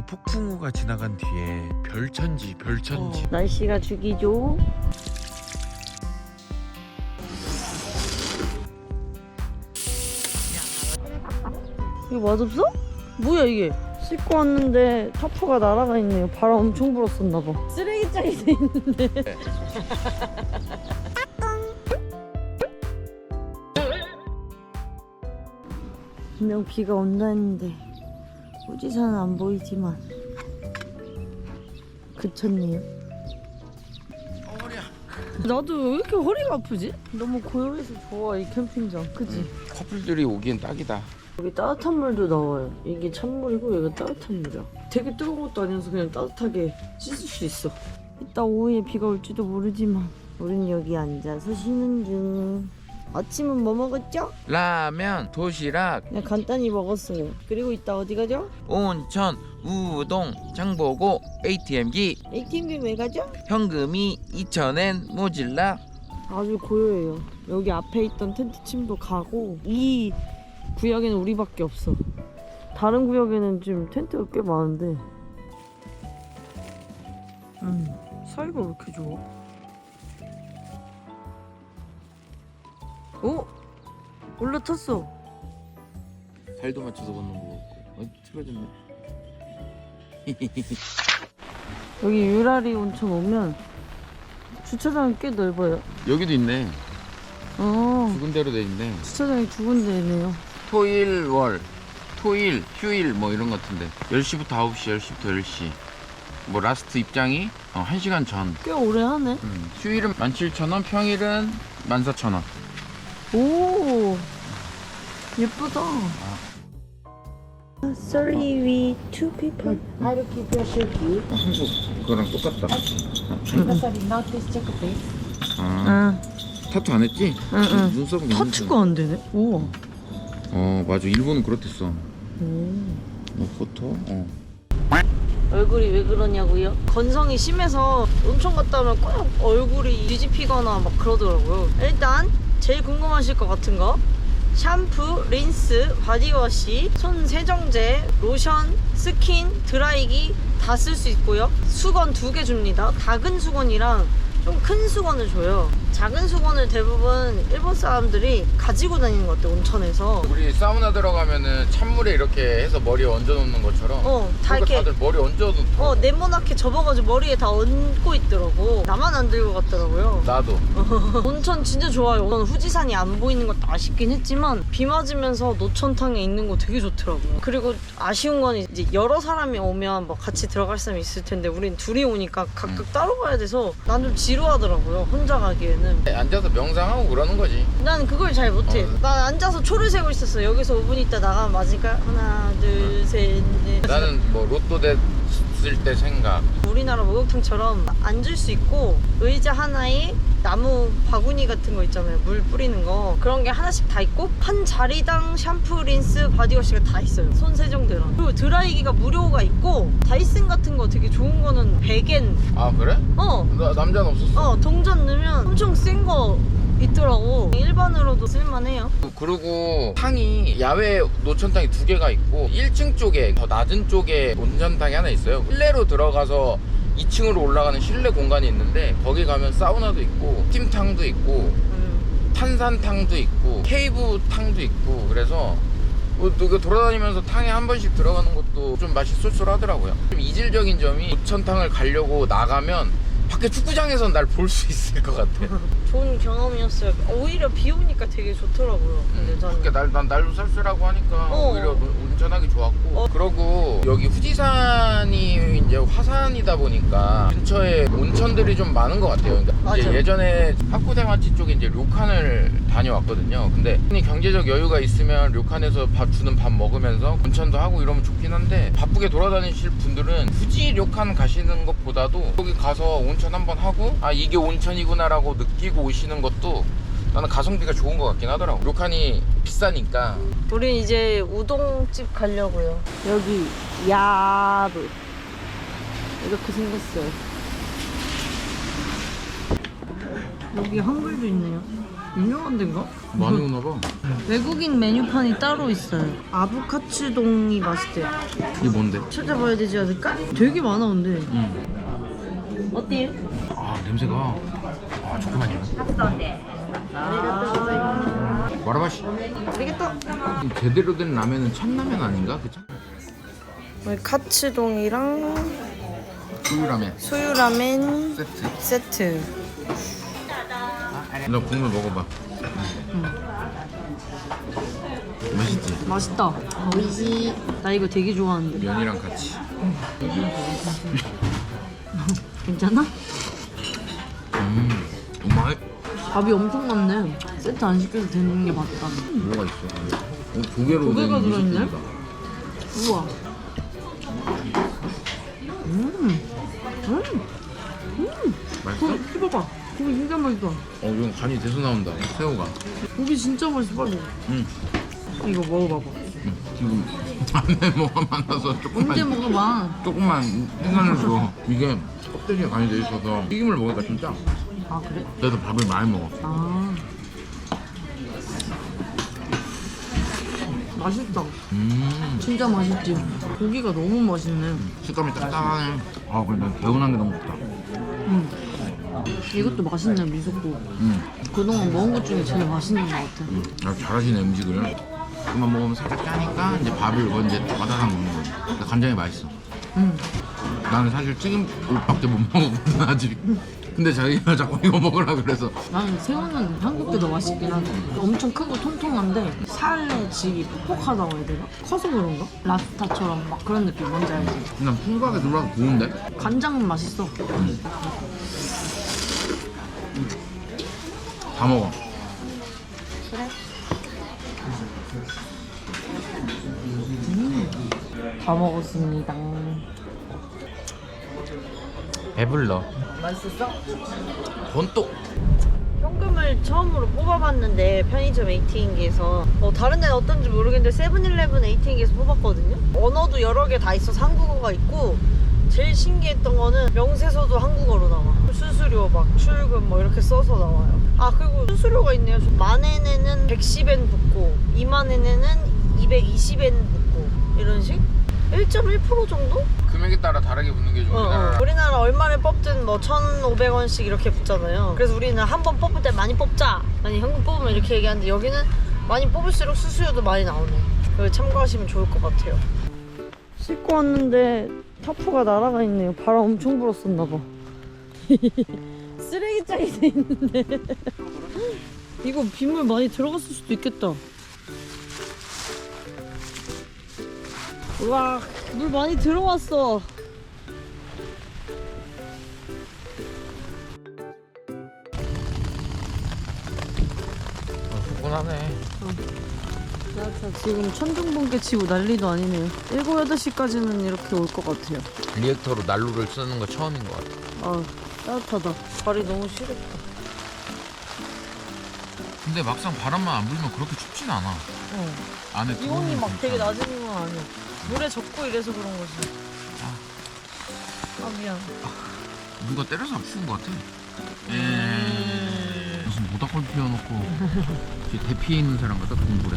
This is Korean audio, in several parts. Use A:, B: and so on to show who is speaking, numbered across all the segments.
A: 폭풍우가 지나간 뒤에 별천지.
B: 날씨가 죽이죠. 이거 맛없어? 뭐야 이게? 씻고 왔는데 타프가 날아가 있네요. 바람 엄청 불었었나봐. 쓰레기장이 돼 있는데. 분명 비가 온다 했는데 후지산은 안 보이지만 그쳤네요.
A: 허리야.
B: 나도 왜 이렇게 허리가 아프지? 너무 고요해서 좋아 이 캠핑장. 그치?
A: 커플들이 오기엔 딱이다.
B: 여기 따뜻한 물도 나와요. 이게 찬물이고 여기가 따뜻한 물이야. 되게 뜨거운 것도 아니어서 그냥 따뜻하게 씻을 수 있어. 이따 오후에 비가 올지도 모르지만 우린 여기 앉아서 쉬는 중. 아침은 뭐 먹었죠?
A: 라면, 도시락,
B: 그냥 간단히 먹었어요. 그리고 이따 어디 가죠?
A: 온천, 우동, 장보고, ATM기,
B: ATM기 왜 가죠?
A: 현금이 2,000엔 모질라.
B: 아주 고요해요. 여기 앞에 있던 텐트 침도 가고 이 구역에는 우리밖에 없어. 다른 구역에는 지금 텐트가 꽤 많은데 사이가 왜 이렇게 좋아? 오! 올라탔어.
A: 살도 맞춰서 걷는 거 같고. 틀어졌네.
B: 여기 유라리 온천 오면 주차장이 꽤 넓어요.
A: 여기도 있네. 두 군데로 돼 있네.
B: 주차장이 두 군데네요.
A: 토일 월, 토일, 휴일 뭐 이런 것 같은데 10시부터 9시, 10시부터 10시. 뭐 라스트 입장이 1시간 전.
B: 꽤 오래 하네.
A: 휴일은 17,000원, 평일은 14,000원.
B: 오, 예쁘다. Sorry, we two people.
C: I will keep your shirt key.
A: 한국 그거랑 똑같다.
C: Sorry, not this check, please.
A: 아, 타투 안 했지?
B: 응.
A: 눈썹은
B: 터치가 안 되네. 우와.
A: 맞아. 일본은 그렇댔어.
B: 오.
A: 포토?
B: 얼굴이 왜 그러냐고요? 건성이 심해서 온천 갔다 오면 꼭 얼굴이 뒤집히거나 막 그러더라고요. 일단 제일 궁금하실 것 같은 거 샴푸, 린스, 바디워시, 손 세정제, 로션, 스킨, 드라이기 다 쓸 수 있고요. 수건 2개 줍니다. 작은 수건이랑 좀 큰 수건을 줘요. 작은 수건을 대부분 일본 사람들이 가지고 다니는 것 같아요. 온천에서.
A: 우리 사우나 들어가면은 찬물에 이렇게 해서 머리에 얹어 놓는 것처럼
B: 다 이렇게
A: 다들 머리 얹어 놓고
B: 네모나게 접어가지고 머리에 다 얹고 있더라고. 나만 안 들고 갔더라고요.
A: 나도
B: 온천 진짜 좋아요. 저는 후지산이 안 보이는 것도 아쉽긴 했지만 비 맞으면서 노천탕에 있는 거 되게 좋더라고요. 그리고 아쉬운 건 이제 여러 사람이 오면 뭐 같이 들어갈 사람이 있을 텐데 우린 둘이 오니까 각각 따로 가야 돼서 난 좀 지루하더라고요. 혼자 가기에는.
A: 앉아서 명상하고 그러는 거지.
B: 난 그걸 잘 못해. 난 앉아서 초를 세고 있었어. 여기서 5분 있다 나가면 맞을까? 하나 둘 셋 넷.
A: 나는 뭐 로또 됐을 때 생각.
B: 우리나라 목욕탕처럼 앉을 수 있고 의자 하나에 나무 바구니 같은 거 있잖아요. 물 뿌리는 거. 그런 게 하나씩 다 있고 한 자리당 샴푸, 린스, 바디워시가 다 있어요. 손 세정제랑. 그리고 드라이기가 무료가 있고 다이슨 같은 거 되게 좋은 거는 100엔.
A: 아 그래? 나 남자는 없었어.
B: 동전 넣으면 엄청 센 거 있더라고. 일반으로도 쓸만해요.
A: 그리고 탕이 야외 노천탕이 2개가 있고 1층 쪽에 더 낮은 쪽에 온천탕이 하나 있어요. 실내로 들어가서 2층으로 올라가는 실내 공간이 있는데 거기 가면 사우나도 있고 스팀탕도 있고 탄산탕도 있고 케이브탕도 있고 그래서 그 돌아다니면서 탕에 한 번씩 들어가는 것도 좀 맛이 쏠쏠하더라고요. 좀 이질적인 점이 노천탕을 가려고 나가면 밖에 축구장에서 날 볼 수 있을 것 같아.
B: 좋은 경험이었어요. 오히려 비 오니까 되게 좋더라고요. 근데 저는
A: 밖에 날도 쌀쌀하고 하니까 오히려 운전하기 좋았고 그러고 여기 후지산이 이제 화산이다 보니까 근처에 온천들이 좀 많은 것 같아요. 그러니까 이제 예전에 하쿠데마치 쪽에 이제 료칸을 다녀왔거든요. 근데 경제적 여유가 있으면 료칸에서 주는 밥 먹으면서 온천도 하고 이러면 좋긴 한데 바쁘게 돌아다니실 분들은 후지 료칸 가시는 것보다도 여기 가서 온천 한번 하고 이게 온천이구나 라고 느끼고 오시는 것도 나는 가성비가 좋은 것 같긴 하더라고. 료칸이 비싸니까.
B: 우린 이제 우동집 가려고요. 여기 야루 이렇게 생겼어요. 여기 한글도 있네요. 유명한 데인가?
A: 많이 오나 봐.
B: 외국인 메뉴판이 따로 있어요. 아부카츠동이 맛있대요.
A: 이게 뭔데?
B: 찾아봐야 되지 않을까? 되게 많아 근데. 어때요?
A: 아 냄새가. 아 잠깐만요. 와라바시.
B: 알겠다.
A: 제대로 된 라면은 참라면 아닌가? 그쵸?
B: 카츠동이랑
A: 수유라면
B: 수유라멘
A: 세트.
B: 세트.
A: 너 국물 먹어봐. 맛있지?
B: 맛있다. 오이시. 나 이거 되게 좋아하는데.
A: 면이랑 같이.
B: 괜찮아?
A: 엄마
B: 밥이 엄청 많네. 세트 안 시켜도 되는 게 맞다.
A: 뭐가 있어? 조개로
B: 조개가
A: 된
B: 들어있네?
A: 미숫국이다.
B: 우와.
A: 맛있어?
B: 씹어봐. 고기 진짜 맛있어.
A: 이건 간이 돼서 나온다. 새우가.
B: 고기 진짜 맛있어. 빨리. 이거 먹어봐봐.
A: 지금 안에 뭐가 많아서
B: 언제 먹어봐.
A: 조금만 시간을 줘. 이게 껍데기가 간이 돼 있어서 튀김을 먹으니까 진짜.
B: 아 그래?
A: 그래서 밥을 많이 먹어.
B: 아. 맛있다. 진짜 맛있지. 고기가 너무 맛있네.
A: 식감이 딱딱하네. 근데 개운한 게 너무 좋다.
B: 이것도 맛있네 미소국. 그동안 먹은 것 중에 제일 맛있는 것 같아.
A: 잘하시네 음식을. 그만 먹으면 살짝 짜니까 이제 밥을 이거 이제 와다닥 먹는 거지. 근데 간장이 맛있어. 나는 사실 튀김옷밖에 못 먹었거든 아직. 근데 자기가 자꾸 이거 먹으라 그래서.
B: 나는 새우는 한국 게 더 맛있긴 하다. 엄청 크고 통통한데 살의 질이 퍽퍽하다고 해야 되나? 커서 그런가? 랍스타처럼 막 그런 느낌 뭔지 알지?
A: 난 풍부하게 들어가서 좋은데?
B: 간장은 맛있어.
A: 다 먹어.
B: 그래? 다 먹었습니다.
A: 배불러.
B: 맛있었어?
A: 돈또
B: 현금을 처음으로 뽑아봤는데 편의점 ATM기에서 다른 데는 어떤지 모르겠는데 세븐일레븐 ATM기에서 뽑았거든요. 언어도 여러 개 다 있어서 한국어가 있고 제일 신기했던 거는 명세서도 한국어로 나와. 수수료 막 출금 뭐 이렇게 써서 나와요. 아 그리고 수수료가 있네요. 만엔에는 110엔 붙고 2만엔에는 220엔 붙고 이런 식? 1.1% 정도?
A: 금액에 따라 다르게 붙는 게 좀 우리나라.
B: 우리나라 얼마를 뽑든 뭐 1,500원씩 이렇게 붙잖아요. 그래서 우리는 한 번 뽑을 때 많이 뽑자, 많이 현금 뽑으면 이렇게 얘기하는데 여기는 많이 뽑을수록 수수료도 많이 나오네. 그걸 참고하시면 좋을 것 같아요. 씻고 왔는데 타프가 날아가 있네요. 바람 엄청 불었었나 봐. 쓰레기장이 돼 있는데 이거 빗물 많이 들어갔을 수도 있겠다. 우와, 물 많이 들어왔어.
A: 후끈하네.
B: 지금 천둥번개 치고 난리도 아니네요. 7, 8시까지는 이렇게 올 것 같아요.
A: 리액터로 난로를 쓰는 거 처음인 것 같아.
B: 아, 따뜻하다. 발이 너무 시렵다.
A: 근데 막상 바람만 안 불면 그렇게 춥진 않아. 안에
B: 기온이
A: 들어오면
B: 막 되게
A: 괜찮아.
B: 낮은 건 아니야. 물에 젖고 이래서 그런 거지. 아, 미안.
A: 누가 때려서 추운 것 같아. 무슨 모닥불 피워놓고 뒤에 대피해 있는 사람 같다 동굴에.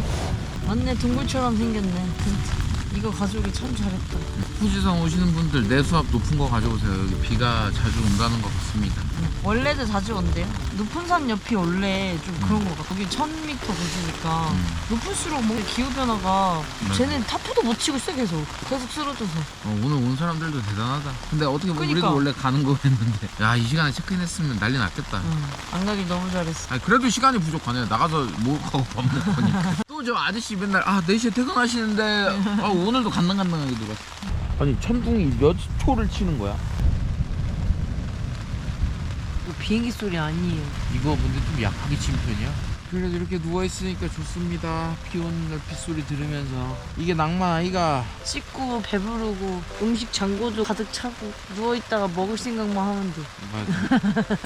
B: 맞네, 동굴처럼 생겼네. 진짜. 이거 가져오기 참 잘했다.
A: 후지산 오시는 분들 내수압 높은 거 가져오세요. 여기 비가 자주 온다는 것 같습니다.
B: 원래도 자주 온대요. 높은 산 옆이 원래 좀 그런 거 같아. 거기 1000m 고지니까 높을수록 뭔가 기후변화가 쟤는 타프도 못 치고 있어 계속 쓰러져서.
A: 오늘 온 사람들도 대단하다. 근데 어떻게 보면
B: 그니까.
A: 우리도 원래 가는 거였는데 야 이 시간에 체크인했으면 난리 났겠다.
B: 안 가길 너무 잘했어.
A: 아니, 그래도 시간이 부족하네. 나가서 목하고 밥 먹으니까. 또 저 아저씨 맨날 4시에 퇴근하시는데 오늘도 간당간당하게 들어갔어. 아니 천둥이 몇 초를 치는 거야?
B: 비행기 소리 아니에요.
A: 이거 근데 좀 약하게 친 편이야? 그래도 이렇게 누워있으니까 좋습니다. 비 오는 날 빗소리 들으면서. 이게 낭만 아이가.
B: 씻고 배부르고 음식 잔고도 가득 차고 누워있다가 먹을 생각만 하면 돼.
A: 맞아.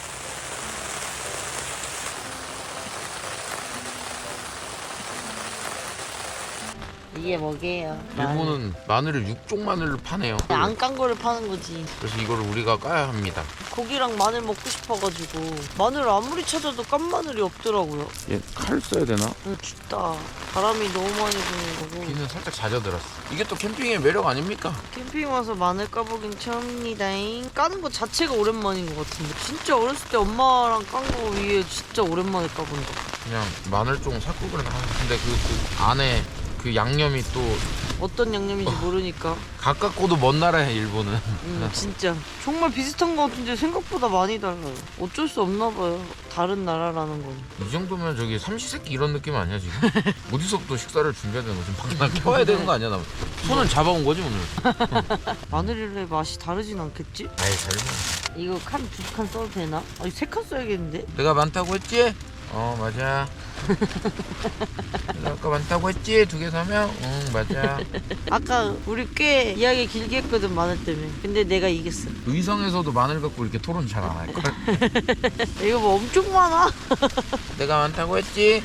B: 이게 뭐게요?
A: 일본은 마늘을 6종 마늘로 파네요.
B: 안 깐 거를 파는 거지.
A: 그래서 이거를 우리가 까야 합니다.
B: 고기랑 마늘 먹고 싶어가지고 마늘 아무리 찾아도 깐 마늘이 없더라고요.
A: 얘 칼 써야 되나?
B: 응, 춥다. 바람이 너무 많이 부는 거고.
A: 비는 살짝 잦아들었어. 이게 또 캠핑의 매력 아닙니까?
B: 캠핑 와서 마늘 까보긴 처음입니다. 까는 거 자체가 오랜만인 것 같은데. 진짜 어렸을 때 엄마랑 깐 거 위에 진짜 오랜만에 까본다.
A: 그냥 마늘종 샀고 그래. 근데 그 안에 그 양념이 또
B: 어떤 양념인지 모르니까.
A: 가깝고도 먼 나라야 일본은.
B: 진짜 정말 비슷한 것 같은데 생각보다 많이 달라요. 어쩔 수 없나 봐요. 다른 나라라는 건.
A: 이 정도면 저기 삼시세끼 이런 느낌 아니야 지금? 어디서부터 식사를 준비해야 되는 거지? 밖에 나 켜야 되는 거 아니야? 나 손은 잡아온 거지 오늘.
B: 마늘의 맛이 다르진 않겠지?
A: 아이 설마.
B: 이거 칸 2칸 써도 되나? 아니 3칸 써야겠는데?
A: 내가 많다고 했지? 맞아. 내가 아까 많다고 했지? 2개 사면? 응 맞아.
B: 아까 우리 꽤 이야기 길게 했거든 마늘 때문에. 근데 내가 이겼어.
A: 의성에서도 마늘 갖고 이렇게 토론 잘 안 할걸?
B: 이거 뭐 엄청 많아.
A: 내가 많다고 했지?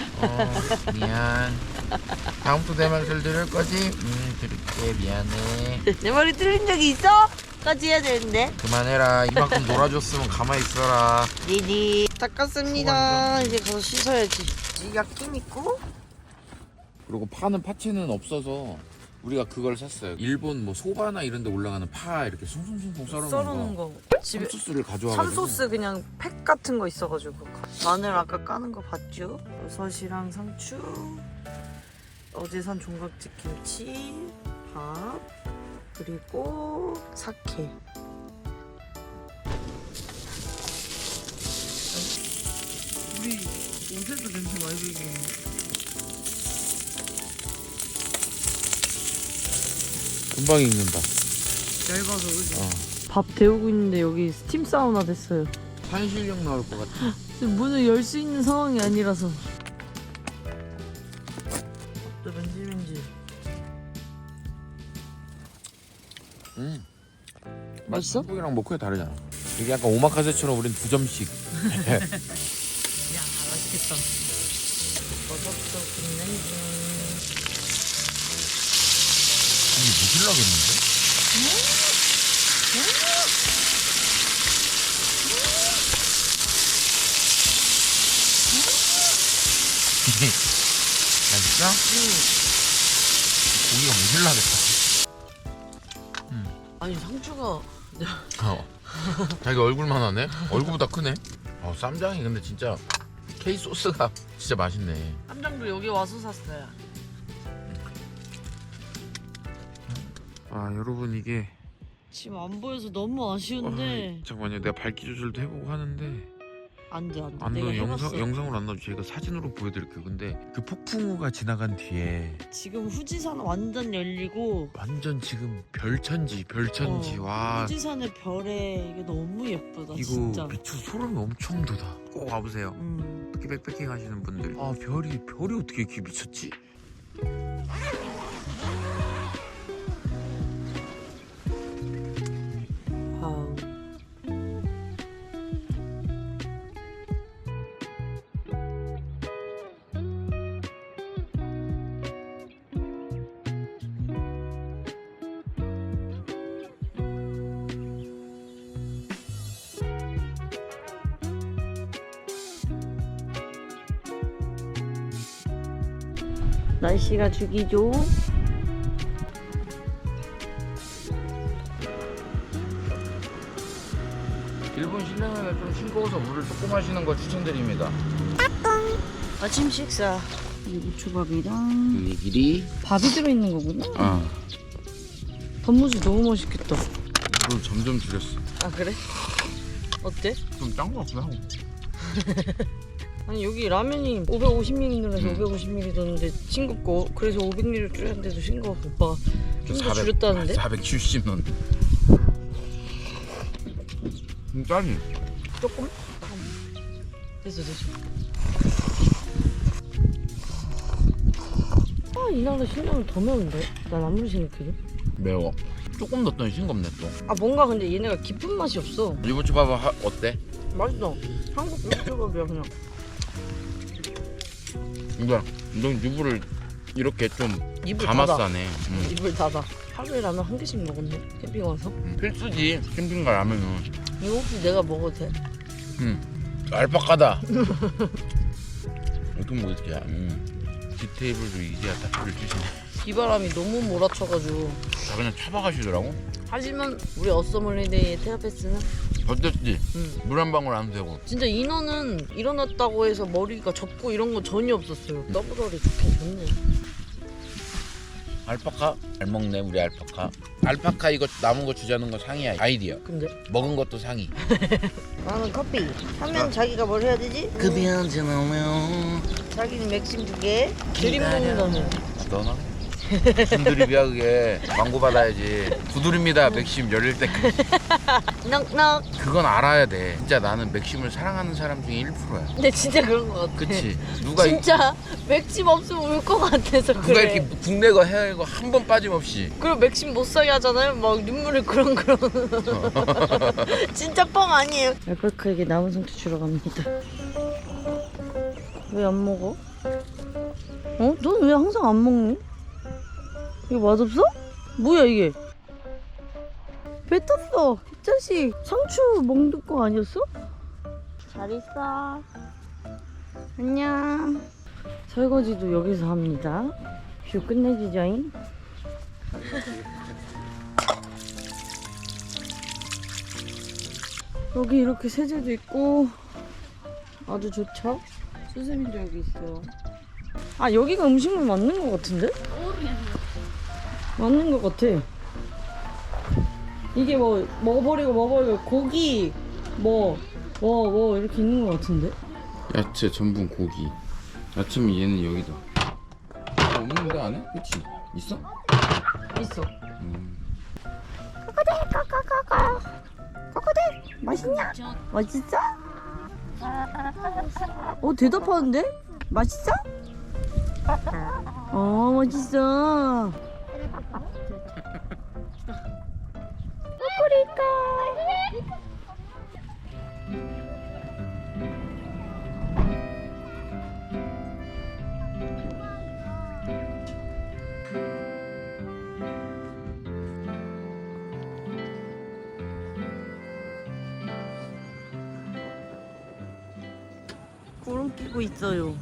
A: 미안. 다음부터 내 말을 들을 거지? 들을게. 미안해.
B: 내 말이 틀린 적이 있어? 까지 해야 되는데.
A: 그만해라. 이만큼 놀아줬으면 가만히 있어라.
B: 니니 닦았습니다. 이제 가서 씻어야지. 네가 힘 있고.
A: 그리고 파는 파채는 없어서 우리가 그걸 샀어요. 일본 뭐 소바나 이런 데 올라가는 파 이렇게 숭숭숭숭 썰어놓은 거.
B: 집에
A: 참소스를 가져와가지고.
B: 참소스 그냥 팩 같은 거 있어가지고. 마늘 아까 까는 거 봤죠? 버섯이랑 상추, 어제 산 종갓집 김치, 밥, 그리고 사케. 우리 옷에도 냄새 많이 배기는데.
A: 금방 익는다.
B: 얇아서 그지? 밥 데우고 있는데 여기 스팀 사우나 됐어요.
A: 산신령 나올 것 같아.
B: 문을 열 수 있는 상황이 아니라서. 또 맨질맨질. 맛있어?
A: 한국이랑 뭐 크게 다르잖아. 이게 약간 오마카세처럼 우린 2점씩.
B: 야 맛있겠다. 버섯도 굽는 중.
A: 이게 무질라겠는데? 맛있어? 고기가 무질라겠다.
B: 아니 상추가
A: 자기 얼굴만 하네? 얼굴보다 크네? 쌈장이 근데 진짜 K 소스가 진짜 맛있네.
B: 쌈장도 여기 와서 샀어요.
A: 여러분 이게
B: 지금 안 보여서 너무 아쉬운데.
A: 잠깐만요. 내가 밝기 조절도 해보고 하는데
B: 안돼
A: 안
B: 내가
A: 넣어.
B: 해봤어.
A: 영상으로 안 넣어도 제가 사진으로 보여드릴게요. 근데 그 폭풍우가 지나간 뒤에
B: 지금 후지산 완전 열리고.
A: 완전 지금 별천지 와
B: 후지산의 별에 이게 너무 예쁘다
A: 이거
B: 진짜.
A: 미쳐 소름이 엄청 돋아. 꼭 와보세요. 특히 백패킹 하시는 분들 별이 어떻게 이렇게 미쳤지?
B: 와우. 날씨가 죽이죠.
A: 일본 실내는 좀 싱거워서 물을 조금 마시는 걸 추천드립니다.
B: 아침 식사. 무초밥이랑
A: 이 길이
B: 밥이 들어있는 거구나. 단무지 너무 맛있겠다.
A: 물을 점점 줄였어.
B: 아 그래? 어때?
A: 좀 짠 거 같기도 하고.
B: 아니 여기 라면이 550ml 넣어서 550ml 넣었는데 싱겁고, 그래서 500ml 줄였는데도 싱거워. 오빠가 좀 더 줄였다는데?
A: 470 넣는. 짜니?
B: 조금? 됐어. 이나보다 신라면 더 매운데? 난 아무리 생각해도.
A: 매워. 조금 넣었더니 싱겁네 또.
B: 뭔가 근데 얘네가 깊은 맛이 없어.
A: 유부초밥은 어때?
B: 맛있어. 한국 유부초밥이야 그냥.
A: 그러니까 넌 유부를 이렇게 좀
B: 입을
A: 가마싸네.
B: 입을 닫아. 하루에 라면 한 개씩 먹었네. 캠핑 와서.
A: 필수지 캠핑가 라면은.
B: 이거 혹시 내가 먹어도 돼?
A: 알파카다. 어떤 거 이렇게 디테이블도 이제야 딱 주시네.
B: 비바람이 너무 몰아쳐가지고.
A: 다 그냥 잡아가시더라고.
B: 하지만 우리 어썸홀리데이의 테라페스는
A: 어땠지? 물 한 방울 안 되고.
B: 진짜 인원은 일어났다고 해서 머리가 젖고 이런 거 전혀 없었어요. 더블월이 좋긴 좋네.
A: 알파카? 잘 먹네 우리 알파카. 알파카 이거 남은 거 주자는 거 상이야. 아이디어.
B: 근데
A: 먹은 것도 상이.
B: 나는 커피. 하면 자기가 뭘 해야 되지?
A: 급이 한잔 오면
B: 자기는 맥심 2개. 드림 먹는다며.
A: 너나? 무슨 드립이야 그게. 광고 받아야지. 두드립니다 맥심 열릴 때까지.
B: 넉넉.
A: 그건 알아야 돼. 진짜 나는 맥심을 사랑하는 사람 중에 1%야.
B: 근데 진짜 그런 거 같아.
A: 그치? 누가
B: 진짜 맥심 없으면 울 것 같아서
A: 누가
B: 그래.
A: 이렇게 국내 거 해야 이거 한 번 빠짐없이.
B: 그리고 맥심 못 사게 하잖아요. 막 눈물이 그렁그렁. 진짜 뻥 아니에요. 알파카에게 남은 성투 주러 갑니다. 왜 안 먹어? 어? 넌 왜 항상 안 먹니? 이거 맛없어? 뭐야 이게? 뱉었어. 이 자식. 상추 먹는 거 아니었어? 잘 있어. 안녕. 설거지도 여기서 합니다. 뷰 끝내주죠잉. 여기 이렇게 세제도 있고 아주 좋죠? 수세미도 여기 있어요. 아 여기가 음식물 맞는 것 같은데? 맞는 것 같아. 이게 뭐 먹어버리고 고기 뭐 이렇게 있는 것 같은데?
A: 야채, 전분, 고기. 야채면 얘는 여기다. 없는데 안에? 그치? 있어?
B: 있어.
C: 코코대 맛있냐?
B: 맛있어? 대답하는데? 맛있어? 맛있어. 구름 끼고 있어요.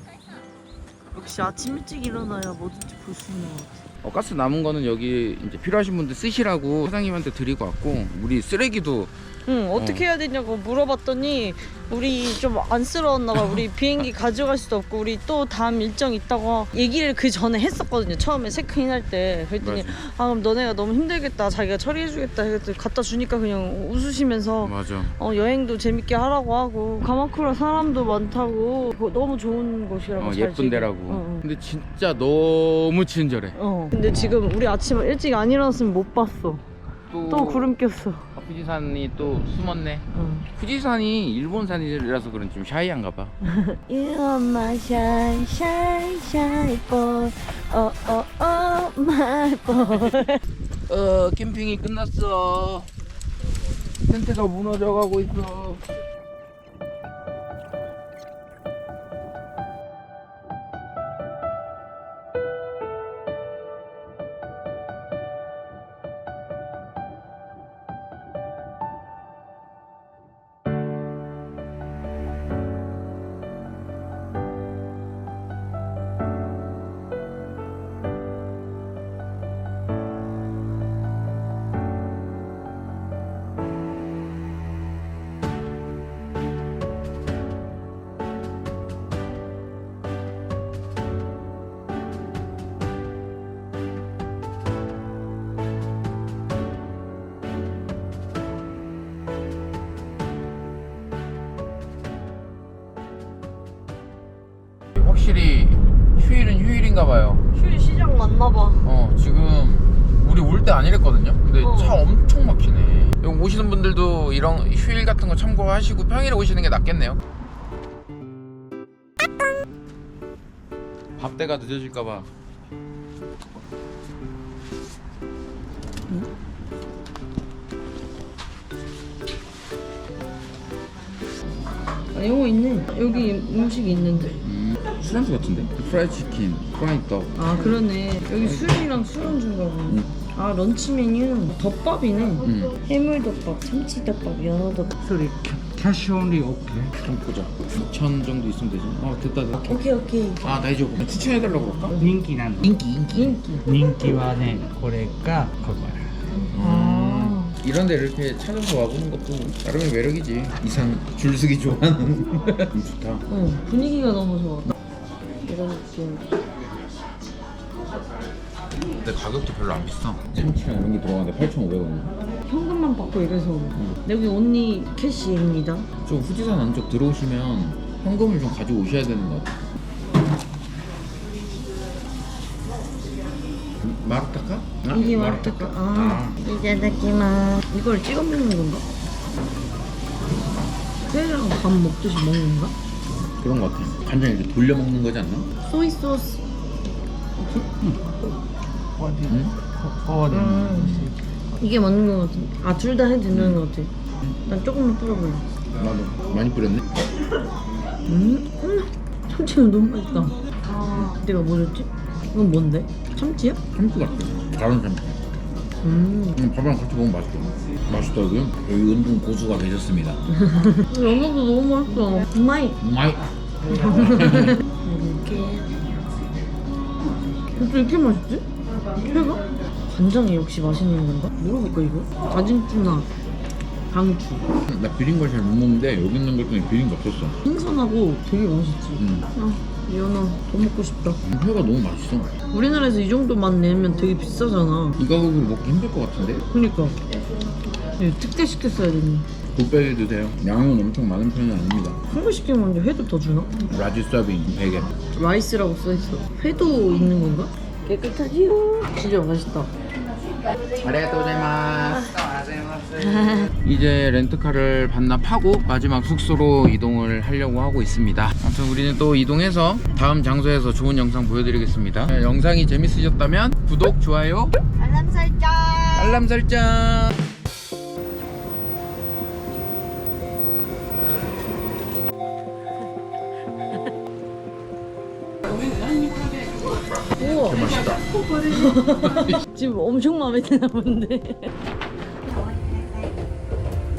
B: 역시 아침 일찍 일어나야 뭐든지 볼 수 있는 것 같아.
A: 가스 남은 거는 여기 이제 필요하신 분들 쓰시라고 사장님한테 드리고 왔고, 우리 쓰레기도
B: 응, 어떻게 해야 되냐고 물어봤더니 우리 좀 안쓰러웠나 봐. 우리 비행기 가져갈 수도 없고 우리 또 다음 일정 있다고 얘기를 그 전에 했었거든요. 처음에 체크인 할 때. 그랬더니
A: 맞아.
B: 그럼 너네가 너무 힘들겠다. 자기가 처리해주겠다. 그랬더니 갖다 주니까 그냥 웃으시면서
A: 맞아.
B: 여행도 재밌게 하라고 하고 가마쿠라 사람도 많다고 너무 좋은 곳이라고 잘
A: 예쁜 데라고.
B: 응.
A: 근데 진짜 너무 친절해.
B: 근데 지금 우리 아침 일찍 안 일어났으면 못 봤어. 또 구름 꼈어.
A: 富士山이 또 숨었네.富士山이 일본 산이라서 그런지 좀 샤이한가 봐.
B: You are my shine, shine, shine boy. Oh, oh, oh, my boy.
A: 캠핑이 끝났어. 텐트가 무너져가고 있어. 확실히 휴일은 휴일인가 봐요.
B: 휴일 시장 맞나 봐.
A: 지금 우리 올 때 안 이랬거든요. 근데 차 엄청 막히네. 여기 오시는 분들도 이런 휴일 같은 거 참고하시고 평일에 오시는 게 낫겠네요. 밥대가 늦어질까 봐.
B: 이거 있네. 여기 음식이 있는데.
A: 프랑스 같은데? 프라이 치킨, 프라이 떡.
B: 아 그러네. 여기 술이랑 술은 준가 보네. 아 런치 메뉴 덮밥이네. 해물덮밥, 참치덮밥, 연어덮밥.
D: Sorry, cash only okay.
A: 좀 보자. 2,000 정도 있으면 되지. 아 됐다 됐다.
B: 오케이.
A: 아 다이조부. 추천해달라고 그럴까?
D: 人気なの。
A: 인기.
D: 人気はね、これかこれ。
B: 아.
A: 이런 데 이렇게 찾아서 와보는 것도 나름의 매력이지. 이상 줄서기 좋아하는. 좋다.
B: 분위기가 너무 좋아. 이런 느낌.
A: 근데 가격도 별로 안 비싸. 참치랑 이런 게 들어가는데 8,500원.
B: 현금만 받고 이래서. 여기 언니 캐시입니다.
A: 좀 후지산 안쪽 들어오시면 현금을 좀 가지고 오셔야 되는 것 같아. 마르타카?
B: 이게 마르타카. 아, 이자다키마. 이걸 찍어 먹는 건가? 회랑 밥 먹듯이 먹는 건가?
A: 그런 것 같아. 간장 이렇게 돌려 먹는 거지 않나?
B: 소이 소스.
A: 응?
B: 이게 맞는 거 같은데. 아, 둘 다 해도 되는 거 같아. 난 조금만 뿌려볼래.
A: 나도 많이 뿌렸네.
B: 참치가 너무 맛있다. 내가 뭐였지? 이건 뭔데? 참치야?
A: 참치 같아. 다른 참치. 밥이랑 같이 먹으면 맛있어. 맛있다 여기. 여기 은둔 고수가 계셨습니다.
B: 연어도 너무 맛있어. 마이.
A: 마이.
B: 어떻게 이렇게 맛있지? 회가? 간장이 역시 맛있는 건가? 물어볼까 이거? 다진 투나 강추.
A: 나 비린 걸 잘 못 먹는데 여기 있는 것 중에 비린 거 없었어.
B: 신선하고 되게 맛있지. 연어 더 먹고 싶다.
A: 회가 너무 맛있어.
B: 우리나라에서 이 정도만 내면 되게 비싸잖아.
A: 이 가격으로 먹기 힘들 것 같은데?
B: 그니까 이거 특대 시켰어야 됐네.
A: 곱빼기도 돼요. 양은 엄청 많은 편은 아닙니다.
B: 큰 거 시키면 이제 회도 더 주나?
A: 라지 서빙 100엔.
B: 라이스라고 써있어. 회도 있는 건가? 깨끗하지요. 진짜 맛있다.
A: 이제 렌트카를 반납하고 마지막 숙소로 이동을 하려고 하고 있습니다. 아무튼 우리는 또 이동해서 다음 장소에서 좋은 영상 보여드리겠습니다. 네, 영상이 재밌으셨다면 구독, 좋아요,
B: 알람 설정.
A: 알람 설정.
B: 우와.
A: 맛있다.
B: 지금 엄청 마음에 드나 본데.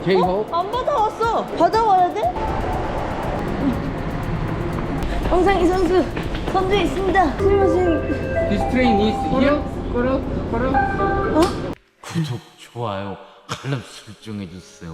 A: K-hope.
B: 안 받아왔어. 받아와야 돼? 영상이 선두에 있습니다. 수고하세요.
A: This train is here.
B: 어?
A: 구독, 좋아요, 알람 설정해주세요.